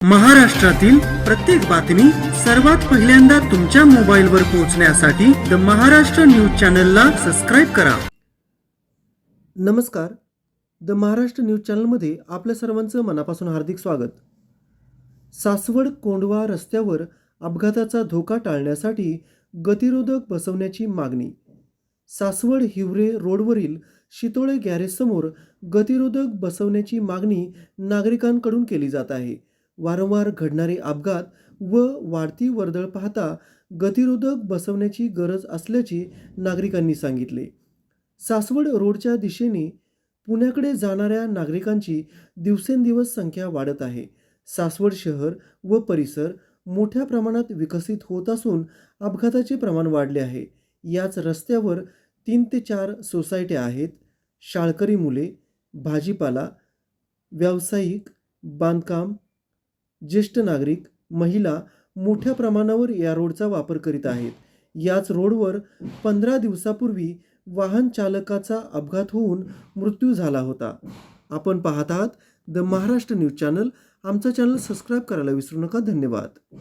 महाराष्ट्रातील प्रत्येक बातमी सर्वात पहिल्यांदा तुमच्या मोबाईलवर पोहोचण्यासाठी द महाराष्ट्र न्यूज चॅनलला सबस्क्राईब करा. नमस्कार. द महाराष्ट्र न्यूज चॅनलमध्ये आपल्या सर्वांचं मनापासून हार्दिक स्वागत. सासवड कोंढवा रस्त्यावर अपघाताचा धोका टाळण्यासाठी गतिरोधक बसवण्याची मागणी. सासवड हिवरे रोडवरील शितोळे गॅरेजसमोर गतिरोधक बसवण्याची मागणी नागरिकांकडून केली जात आहे. वारंवार घडणारे अपघात व वाढती वर्दळ पाहता गतिरोधक बसवण्याची गरज असल्याचे नागरिकांनी सांगितले. सासवड रोडच्या दिशेने पुण्याकडे जाणाऱ्या नागरिकांची दिवसेंदिवस संख्या वाढत आहे. सासवड शहर व परिसर मोठ्या प्रमाणात विकसित होत असून अपघाताचे प्रमाण वाढले आहे. याच रस्त्यावर 3 ते 4 सोसायट्या आहेत. शाळकरी मुले, भाजीपाला, व्यावसायिक, बांधकाम, ज्येष्ठ नागरिक, महिला मोठ्या प्रमाणावर या रोडचा वापर करीत आहेत. याच रोडवर 15 दिवसापूर्वी वाहन चालकाचा अपघात होऊन मृत्यू झाला होता. आपण पाहत आहात द महाराष्ट्र न्यूज चॅनल. आमचा चॅनल सबस्क्राईब करायला विसरू नका. धन्यवाद.